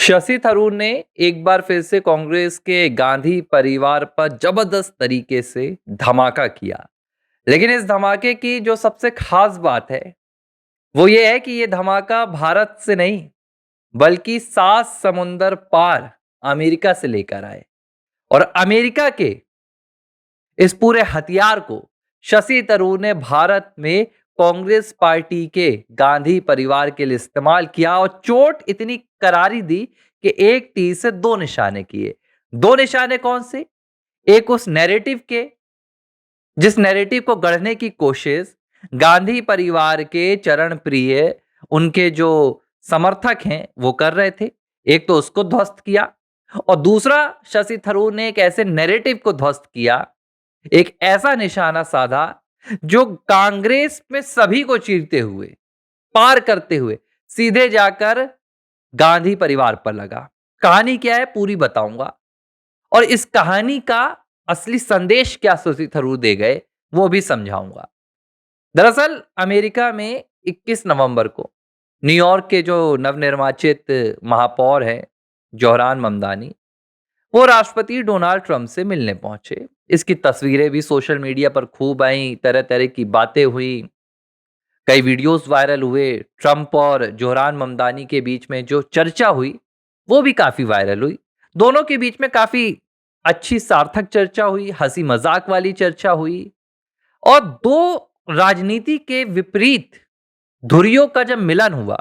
शशि थरूर ने एक बार फिर से कांग्रेस के गांधी परिवार पर जबरदस्त तरीके से धमाका किया। लेकिन इस धमाके की जो सबसे खास बात है वो ये है कि ये धमाका भारत से नहीं बल्कि 7 समुंदर पार अमेरिका से लेकर आए। और अमेरिका के इस पूरे हथियार को शशि थरूर ने भारत में कांग्रेस पार्टी के गांधी परिवार के लिए इस्तेमाल किया और चोट इतनी करारी दी कि एक तीर से दो निशाने किए। दो निशाने कौन से? एक उस नैरेटिव के जिस नैरेटिव को गढ़ने की कोशिश गांधी परिवार के चरण प्रिय उनके जो समर्थक हैं वो कर रहे थे। एक तो उसको ध्वस्त किया और दूसरा शशि थरूर ने एक ऐसे नैरेटिव को ध्वस्त किया, एक ऐसा निशाना साधा जो कांग्रेस में सभी को चीरते हुए, पार करते हुए सीधे जाकर गांधी परिवार पर लगा। कहानी क्या है पूरी बताऊंगा और इस कहानी का असली संदेश क्या शशि थरूर दे गए वो भी समझाऊंगा। दरअसल अमेरिका में 21 नवंबर को न्यूयॉर्क के जो नवनिर्वाचित महापौर हैं जोहरान ममदानी, वो राष्ट्रपति डोनाल्ड ट्रंप से मिलने पहुंचे। इसकी तस्वीरें भी सोशल मीडिया पर खूब आई, तरह तरह की बातें हुई, कई वीडियोस वायरल हुए। ट्रंप और जोहरान ममदानी के बीच में जो चर्चा हुई वो भी काफी वायरल हुई। दोनों के बीच में काफी अच्छी सार्थक चर्चा हुई, हंसी मजाक वाली चर्चा हुई और दो राजनीति के विपरीत धुरियों का जब मिलन हुआ,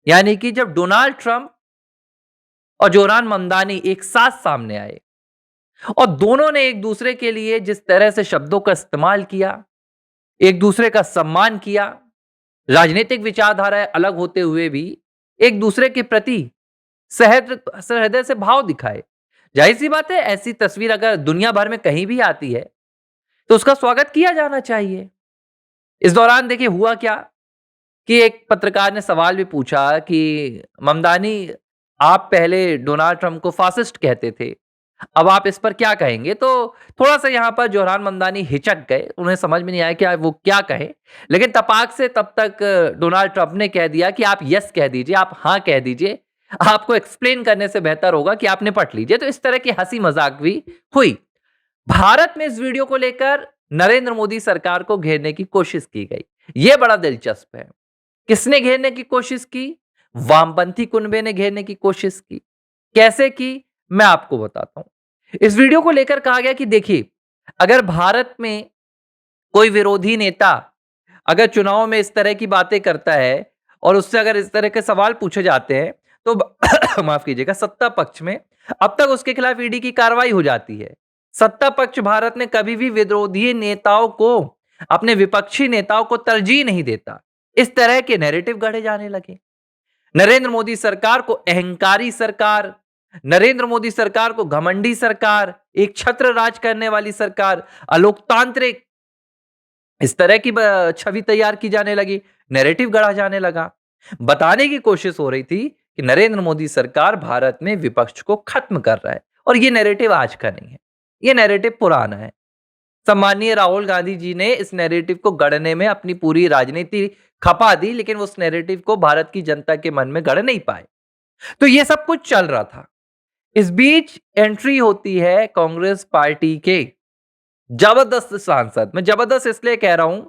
यानी कि जब डोनाल्ड ट्रंप और जोहरान ममदानी एक साथ सामने आए और दोनों ने एक दूसरे के लिए जिस तरह से शब्दों का इस्तेमाल किया, एक दूसरे का सम्मान किया, राजनीतिक विचारधाराएं अलग होते हुए भी एक दूसरे के प्रति सहृदय से भाव दिखाए। जाहिर सी बात है ऐसी तस्वीर अगर दुनिया भर में कहीं भी आती है तो उसका स्वागत किया जाना चाहिए। इस दौरान देखिए हुआ क्या कि एक पत्रकार ने सवाल भी पूछा कि ममदानी, आप पहले डोनाल्ड ट्रंप को फासिस्ट कहते थे, अब आप इस पर क्या कहेंगे? तो थोड़ा-सा यहाँ पर जोहरान ममदानी हिचक गए, उन्हें समझ में नहीं आया कि वो क्या कहें। लेकिन तपाक से तब तक डोनाल्ड ट्रंप ने कह दिया कि आप यस कह दीजिए, आप हाँ कह दीजिए, आपको एक्सप्लेन करने से बेहतर होगा कि आप निपट लीजिए। तो इस तरह की हँसी-मज़ाक भी हुई। भारत में इस वीडियो को लेकर नरेंद्र मोदी सरकार को घेरने की कोशिश की गई। ये बड़ा दिलचस्प है। किसने घेरने की कोशिश की? वामपंथी कुनबे ने घेरने की कोशिश की। कैसे की? मैं आपको बताता हूं। इस वीडियो को लेकर कहा गया कि देखिए, अगर भारत में कोई विरोधी नेता अगर चुनाव में इस तरह की बातें करता है और उससे अगर इस तरह के सवाल पूछे जाते हैं तो माफ कीजिएगा, सत्ता पक्ष में अब तक उसके खिलाफ ईडी की कार्रवाई हो जाती है। सत्ता पक्ष भारत में कभी भी विरोधी नेताओं को, अपने विपक्षी नेताओं को तरजीह नहीं देता। इस तरह के नैरेटिव गढ़े जाने लगे। नरेंद्र मोदी सरकार को अहंकारी सरकार, नरेंद्र मोदी सरकार को घमंडी सरकार, एक छत्र राज करने वाली सरकार, अलोकतांत्रिक, इस तरह की छवि तैयार की जाने लगी, नैरेटिव गढ़ा जाने लगा। बताने की कोशिश हो रही थी कि नरेंद्र मोदी सरकार भारत में विपक्ष को खत्म कर रहा है और ये नैरेटिव आज का नहीं है, ये नैरेटिव पुराना है। सम्मानीय राहुल गांधी जी ने इस नैरेटिव को गढ़ने में अपनी पूरी राजनीति खपा दी, लेकिन उस नैरेटिव को भारत की जनता के मन में गढ़ नहीं पाए। तो ये सब कुछ चल रहा था। इस बीच एंट्री होती है कांग्रेस पार्टी के जबरदस्त सांसद। मैं जबरदस्त इसलिए कह रहा हूं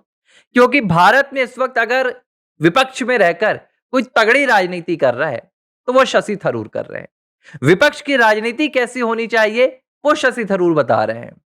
क्योंकि भारत में इस वक्त अगर विपक्ष में रहकर कोई तगड़ी राजनीति कर रहा है तो वो शशि थरूर कर रहे हैं। विपक्ष की राजनीति कैसी होनी चाहिए वो शशि थरूर बता रहे हैं।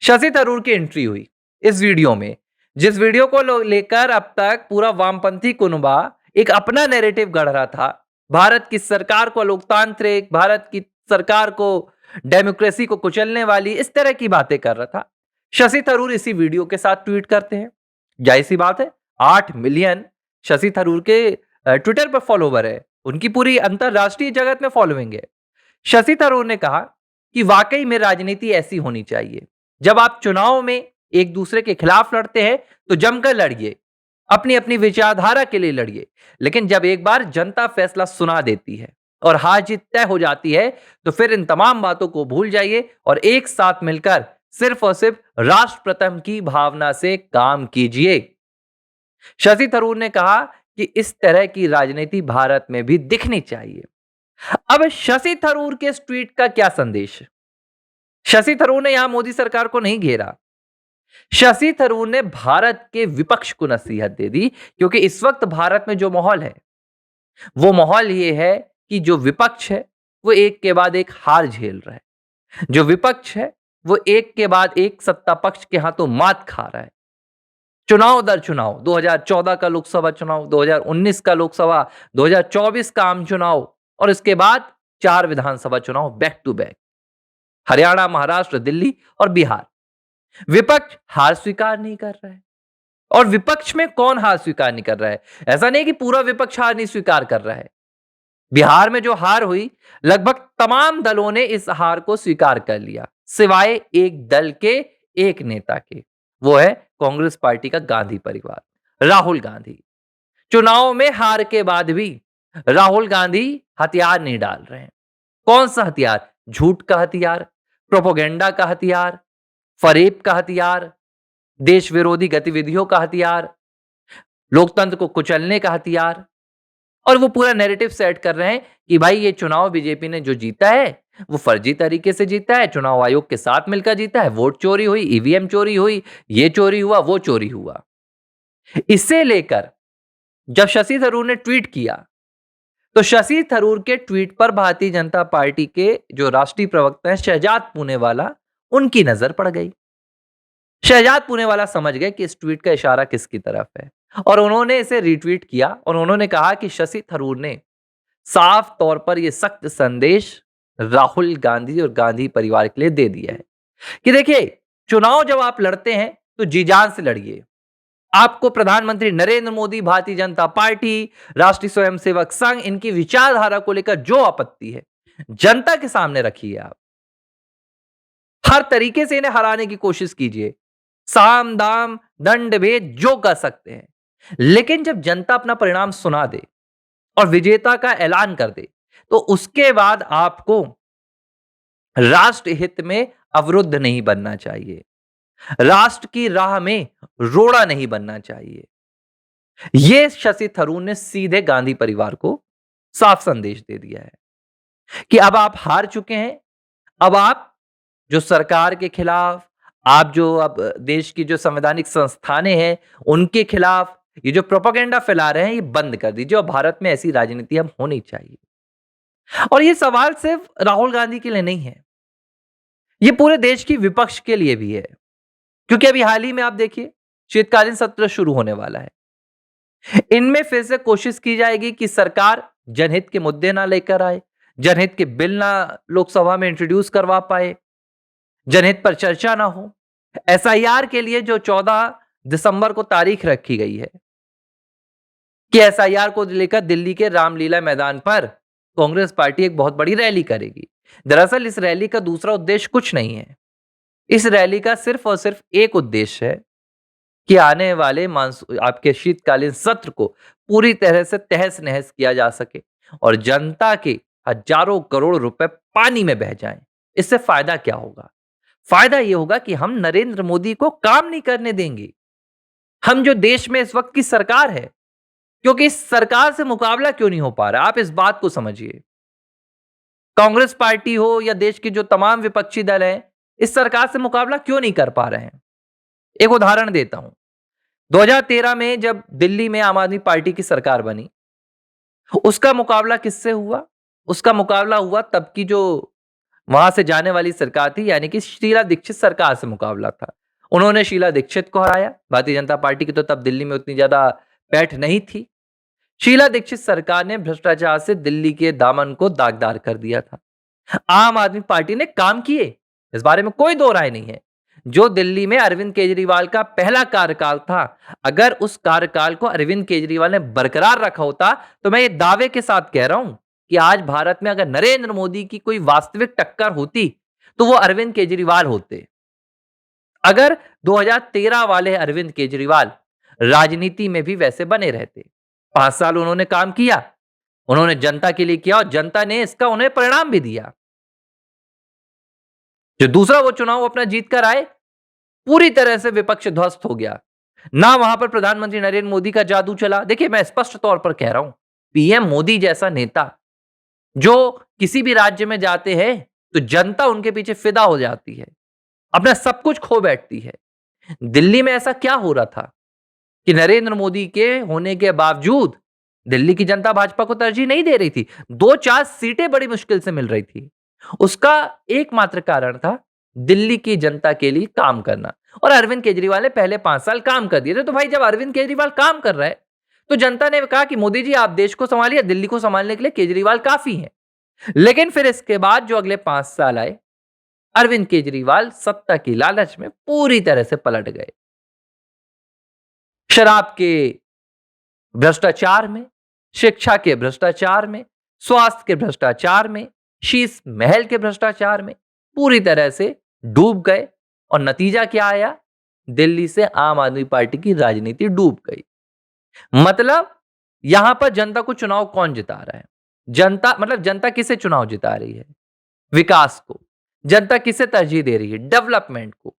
शशि थरूर की एंट्री हुई इस वीडियो में, जिस वीडियो को लेकर अब तक पूरा वामपंथी कुनबा एक अपना नैरेटिव गढ़ रहा था। भारत की सरकार को लोकतांत्रिक, भारत की सरकार को डेमोक्रेसी को कुचलने वाली, इस तरह की बातें कर रहा था। शशि थरूर इसी वीडियो के साथ ट्वीट करते हैं। जाहिर सी बात है 8 मिलियन शशि थरूर के ट्विटर पर फॉलोवर है, उनकी पूरी अंतरराष्ट्रीय जगत में फॉलोइंग है। शशि थरूर ने कहा कि वाकई में राजनीति ऐसी होनी चाहिए, जब आप चुनाव में एक दूसरे के खिलाफ लड़ते हैं तो जमकर लड़िए, अपनी अपनी विचारधारा के लिए लड़िए, लेकिन जब एक बार जनता फैसला सुना देती है और हार जीत तय हो जाती है तो फिर इन तमाम बातों को भूल जाइए और एक साथ मिलकर सिर्फ और सिर्फ राष्ट्र प्रथम की भावना से काम कीजिए। शशि थरूर ने कहा कि इस तरह की राजनीति भारत में भी दिखनी चाहिए। अब शशि थरूर के इस ट्वीट का क्या संदेश? शशि थरूर ने यहां मोदी सरकार को नहीं घेरा। शशि थरूर ने भारत के विपक्ष को नसीहत दे दी, क्योंकि इस वक्त भारत में जो माहौल है, वो माहौल ये है कि जो विपक्ष है, वो एक के बाद एक हार झेल रहा है। जो विपक्ष है, वो एक के बाद एक सत्ता पक्ष के हाथों मात खा रहा है। चुनाव दर चुनाव, 2014 का लोकसभा चुनाव, 2019 का लोकसभा, 2024 का आम चुनाव और इसके बाद 4 विधानसभा चुनाव back to back. Haryana, Maharashtra, Delhi और बिहार। विपक्ष हार स्वीकार नहीं कर रहा है। और विपक्ष में कौन हार स्वीकार नहीं कर रहा है? ऐसा नहीं कि पूरा विपक्ष हार नहीं स्वीकार कर रहा है। बिहार में जो हार हुई, लगभग तमाम दलों ने इस हार को स्वीकार कर लिया, सिवाय एक दल के एक नेता के। वो है कांग्रेस पार्टी का गांधी परिवार, राहुल गांधी। चुनाव में हार के बाद भी राहुल गांधी हथियार नहीं डाल रहे हैं। कौन सा हथियार? झूठ का हथियार, प्रोपोगेंडा का हथियार, फरेब का हथियार, देश विरोधी गतिविधियों का हथियार, लोकतंत्र को कुचलने का हथियार। और वो पूरा नैरेटिव सेट कर रहे हैं कि भाई ये चुनाव बीजेपी ने जो जीता है, वो फर्जी तरीके से जीता है, चुनाव आयोग के साथ मिलकर जीता है, वोट चोरी हुई, ईवीएम चोरी हुई, ये चोरी हुआ, वो चोरी हुआ। इसे लेकर जब शशि थरूर ने ट्वीट किया, तो शशि थरूर के ट्वीट पर भारतीय जनता पार्टी के जो राष्ट्रीय प्रवक्ता हैं शहजाद पूनेवाला, उनकी नजर पड़ गई। शहजाद पूनेवाला समझ गए कि इस ट्वीट का इशारा किसकी तरफ है और उन्होंने इसे रीट्वीट किया और उन्होंने कहा कि शशि थरूर ने साफ तौर पर यह सख्त संदेश राहुल गांधी और गांधी परिवार के लिए दे दिया है कि देखिए, चुनाव जब आप लड़ते हैं तो जी जान से लड़िए। आपको प्रधानमंत्री नरेंद्र मोदी, भारतीय जनता पार्टी, राष्ट्रीय स्वयंसेवक संघ, इनकी विचारधारा को लेकर जो आपत्ति है, जनता के सामने रखिए। आप हर तरीके से इन्हें हराने की कोशिश कीजिए, साम दाम दंड भेद जो कर सकते हैं। लेकिन जब जनता अपना परिणाम सुना दे और विजेता का ऐलान कर दे, तो उसके बाद आपको राष्ट्र हित में अवरुद्ध नहीं बनना चाहिए, राष्ट्र की राह में रोड़ा नहीं बनना चाहिए। यह शशि थरूर ने सीधे गांधी परिवार को साफ संदेश दे दिया है कि अब आप हार चुके हैं। अब आप जो सरकार के खिलाफ, आप जो अब देश की जो संवैधानिक संस्थानें हैं, उनके खिलाफ ये जो प्रोपेगेंडा फैला रहे हैं, ये बंद कर दीजिए और भारत में ऐसी राजनीति अब होनी चाहिए। और ये सवाल सिर्फ राहुल गांधी के लिए नहीं है, ये पूरे देश की विपक्ष के लिए भी है, क्योंकि अभी हाल ही में आप देखिए, शीतकालीन सत्र शुरू होने वाला है। इनमें फिर से कोशिश की जाएगी कि सरकार जनहित के मुद्दे ना लेकर आए, जनहित के बिल ना लोकसभा में इंट्रोड्यूस करवा पाए, जनहित पर चर्चा ना हो। एसआईआर के लिए जो 14 दिसंबर को तारीख रखी गई है कि एसआईआर को लेकर दिल्ली के रामलीला मैदान पर कांग्रेस पार्टी एक बहुत बड़ी रैली करेगी। दरअसल इस रैली का दूसरा उद्देश्य कुछ नहीं है। इस रैली का सिर्फ और सिर्फ एक उद्देश्य है कि आने वाले आपके शीतकालीन सत्र को पूरी तरह से तहस नहस किया जा सके और जनता के हजारों करोड़ रुपए पानी में बह जाएं। इससे फायदा क्या होगा? फायदा यह होगा कि हम नरेंद्र मोदी को काम नहीं करने देंगे। हम जो देश में इस वक्त की सरकार है, क्योंकि इस सरकार से मुकाबला क्यों नहीं हो पा रहा, आप इस बात को समझिए। कांग्रेस पार्टी हो या देश के जो तमाम विपक्षी दल हैं, इस सरकार से मुकाबला क्यों नहीं कर पा रहे हैं? एक उदाहरण देता हूं। 2013 में जब दिल्ली में आम आदमी पार्टी की सरकार बनी, उसका मुकाबला किससे हुआ? उसका मुकाबला हुआ तब की जो वहां से जाने वाली सरकार थी, यानी कि शीला दीक्षित सरकार से मुकाबला था। उन्होंने शीला दीक्षित को हराया। भारतीय जनता पार्टी की तो तब दिल्ली में उतनी ज्यादा पैठ नहीं थी। शीला दीक्षित सरकार ने भ्रष्टाचार से दिल्ली के दामन को दागदार कर दिया था। आम आदमी पार्टी ने काम किए, इस बारे में कोई दो राय नहीं है। जो दिल्ली में अरविंद केजरीवाल का पहला कार्यकाल था, अगर उस कार्यकाल को अरविंद केजरीवाल ने बरकरार रखा होता, तो मैं ये दावे के साथ कह रहा हूं कि आज भारत में अगर नरेंद्र मोदी की कोई वास्तविक टक्कर होती, तो वो अरविंद केजरीवाल होते। अगर 2013 वाले अरविंद केजरीवाल राजनीति में भी वैसे बने रहते, 5 साल उन्होंने काम किया, उन्होंने जनता के लिए किया और जनता ने इसका उन्हें परिणाम भी दिया। जो दूसरा वो चुनाव अपना जीत कर आए, पूरी तरह से विपक्ष ध्वस्त हो गया। ना वहां पर प्रधानमंत्री नरेंद्र मोदी का जादू चला। देखिए, मैं स्पष्ट तौर पर कह रहा हूं, पीएम मोदी जैसा नेता जो किसी भी राज्य में जाते हैं तो जनता उनके पीछे फिदा हो जाती है, अपना सब कुछ खो बैठती है। दिल्ली में ऐसा क्या हो रहा था कि नरेंद्र मोदी के होने के बावजूद दिल्ली की जनता भाजपा को तरजीह नहीं दे रही थी। 2-4 सीटें बड़ी मुश्किल से मिल रही थी। उसका एकमात्र कारण था दिल्ली की जनता के लिए काम करना। और अरविंद केजरीवाल ने पहले 5 साल काम कर दिए थे। तो भाई जब अरविंद केजरीवाल काम कर रहा है, तो जनता ने कहा कि मोदी जी आप देश को संभालिए, दिल्ली को संभालने के लिए केजरीवाल काफ़ी हैं। लेकिन फिर इसके बाद जो अगले 5 साल आए, अरविंद केजरीवाल सत्ता की लालच में पूरी तरह से पलट गए। शराब के भ्रष्टाचार में, शिक्षा के भ्रष्टाचार में, स्वास्थ्य के भ्रष्टाचार में, शीश महल के भ्रष्टाचार में पूरी तरह से डूब गए। और नतीजा क्या आया? दिल्ली से आम आदमी पार्टी की राजनीति डूब गई। मतलब यहां पर जनता को चुनाव कौन जिता रहा है? जनता मतलब जनता किसे चुनाव जिता रही है? विकास को। जनता किसे तरजीह दे रही है? डेवलपमेंट को।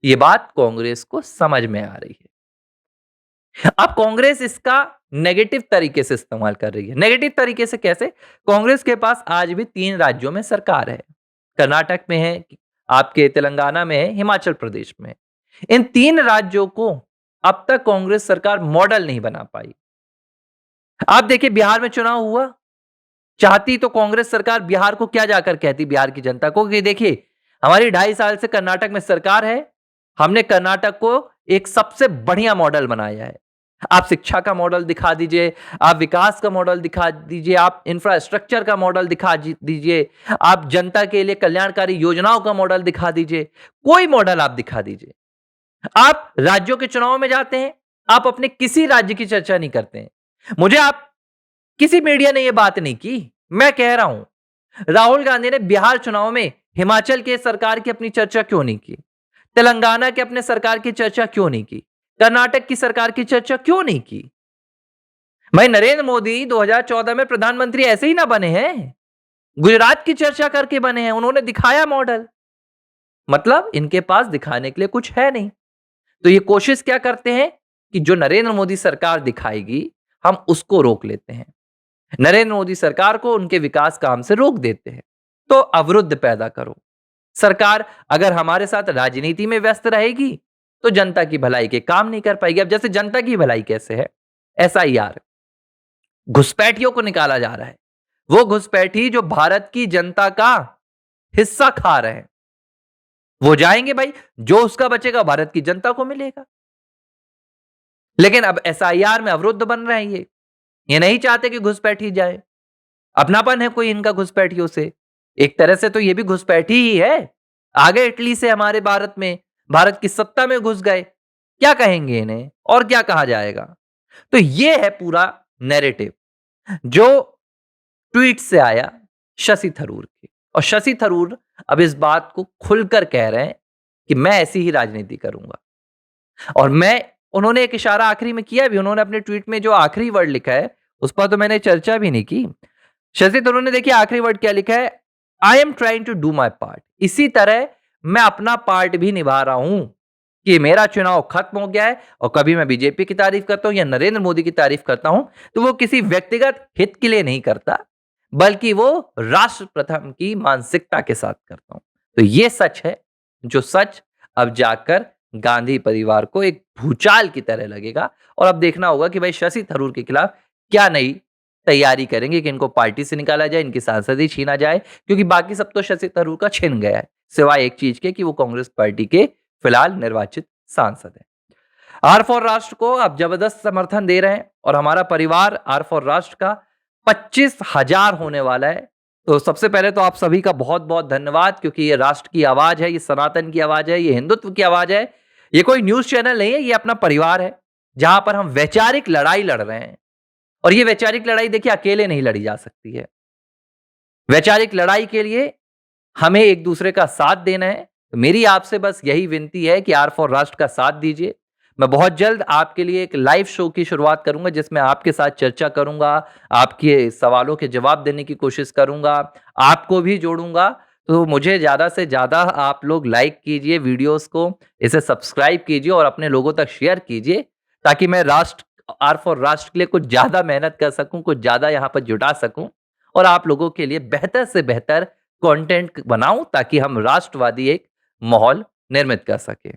यह बात कांग्रेस को समझ में आ रही है। अब कांग्रेस इसका नेगेटिव तरीके से इस्तेमाल कर रही है। नेगेटिव तरीके से कैसे? कांग्रेस के पास आज भी 3 राज्यों में सरकार है। कर्नाटक में है, आपके तेलंगाना में है, हिमाचल प्रदेश में है। इन 3 राज्यों को अब तक कांग्रेस सरकार मॉडल नहीं बना पाई। आप देखिए बिहार में चुनाव हुआ, चाहती तो कांग्रेस सरकार बिहार को क्या जाकर कहती बिहार की जनता को कि देखिए हमारी 2.5 साल से कर्नाटक में सरकार है, हमने कर्नाटक को एक सबसे बढ़िया मॉडल बनाया है। आप शिक्षा का मॉडल दिखा दीजिए, आप विकास का मॉडल दिखा दीजिए, आप इंफ्रास्ट्रक्चर का मॉडल दिखा दीजिए, आप जनता के लिए कल्याणकारी योजनाओं का मॉडल दिखा दीजिए, कोई मॉडल आप दिखा दीजिए। आप राज्यों के चुनाव में जाते हैं, आप अपने किसी राज्य की चर्चा नहीं करते हैं। मुझे आप किसी मीडिया ने यह बात नहीं की, मैं कह रहा हूं राहुल गांधी ने बिहार चुनाव में हिमाचल के सरकार की अपनी चर्चा क्यों नहीं की? तेलंगाना के अपने सरकार की चर्चा क्यों नहीं की? कर्नाटक की सरकार की चर्चा क्यों नहीं की? भाई नरेंद्र मोदी 2014 में प्रधानमंत्री ऐसे ही ना बने हैं, गुजरात की चर्चा करके बने हैं, उन्होंने दिखाया मॉडल। मतलब इनके पास दिखाने के लिए कुछ है नहीं। तो ये कोशिश क्या करते हैं कि जो नरेंद्र मोदी सरकार दिखाएगी, हम उसको रोक लेते हैं। नरेंद्र मोदी सरकार को उनके विकास काम से रोक देते हैं। तो अवरुद्ध पैदा करो। सरकार अगर हमारे साथ राजनीति में व्यस्त रहेगी, तो जनता की भलाई के काम नहीं कर पाएगी। अब जैसे जनता की भलाई कैसे है? एसआईआर, घुसपैठियों को निकाला जा रहा है। वो घुसपैठी जो भारत की जनता का हिस्सा खा रहे हैं, वो जाएंगे भाई, जो उसका बचेगा भारत की जनता को मिलेगा। लेकिन अब एसआईआर में अवरुद्ध बन रहे हैं ये नहीं चाहते कि घुसपैठी जाए। अपनापन है कोई इनका घुसपैठियों से? एक तरह से तो ये भी घुसपैठी ही है। आ गए इटली से हमारे भारत में, भारत की सत्ता में घुस गए। क्या कहेंगे इन्हें और क्या कहा जाएगा? तो ये है पूरा नैरेटिव जो ट्वीट से आया शशि थरूर के। और शशि थरूर अब इस बात को खुलकर कह रहे हैं कि मैं ऐसी ही राजनीति करूंगा। और मैं उन्होंने एक इशारा आखिरी में किया भी, उन्होंने अपने ट्वीट में जो आखिरी वर्ड लिखा है उस पर तो मैंने चर्चा भी नहीं की। शशि थरूर ने देखिए आखिरी वर्ड क्या लिखा है, I am trying to do my part. इसी तरह मैं अपना पार्ट भी निभा रहा हूं कि मेरा चुनाव खत्म हो गया है। और कभी मैं बीजेपी की तारीफ करता हूं या नरेंद्र मोदी की तारीफ करता हूं तो वो किसी व्यक्तिगत हित के लिए नहीं करता, बल्कि वो राष्ट्र प्रथम की मानसिकता के साथ करता हूं। तो ये सच है, जो सच अब जाकर गांधी परिवार को एक भूचाल की तरह लगेगा। और अब देखना होगा कि भाई शशि थरूर के खिलाफ क्या नई तैयारी करेंगे कि इनको पार्टी से निकाला जाए, इनकी सांसदी छीना जाए, क्योंकि बाकी सब तो शशि थरूर का छिन गया है, सिवाय एक चीज के कि वो कांग्रेस पार्टी के फिलहाल निर्वाचित सांसद हैं। आर फॉर राष्ट्र को आप जबरदस्त समर्थन दे रहे हैं और हमारा परिवार आर फॉर राष्ट्र का 25,000 होने वाला है। तो सबसे पहले तो आप सभी का बहुत बहुत धन्यवाद, क्योंकि ये राष्ट्र की आवाज है, ये सनातन की आवाज है, ये हिंदुत्व की आवाज है। ये कोई न्यूज चैनल नहीं है, ये अपना परिवार है जहां पर हम वैचारिक लड़ाई लड़ रहे हैं। और ये वैचारिक लड़ाई देखिए अकेले नहीं लड़ी जा सकती है। वैचारिक लड़ाई के लिए हमें एक दूसरे का साथ देना है। तो मेरी आपसे बस यही विनती है कि आर फॉर राष्ट्र का साथ दीजिए। मैं बहुत जल्द आपके लिए एक लाइव शो की शुरुआत करूंगा जिसमें आपके साथ चर्चा करूंगा, आपके सवालों के जवाब देने की कोशिश करूंगा, आपको भी जोड़ूंगा। तो मुझे ज्यादा से ज्यादा आप लोग लाइक कीजिए वीडियोस को, इसे सब्सक्राइब कीजिए और अपने लोगों तक शेयर कीजिए, ताकि मैं राष्ट्र आर फॉर राष्ट्र के लिए कुछ ज्यादा मेहनत कर सकूं, कुछ ज्यादा यहाँ पर जुटा सकूं और आप लोगों के लिए बेहतर से बेहतर कंटेंट बनाऊँ ताकि हम राष्ट्रवादी एक माहौल निर्मित कर सकें।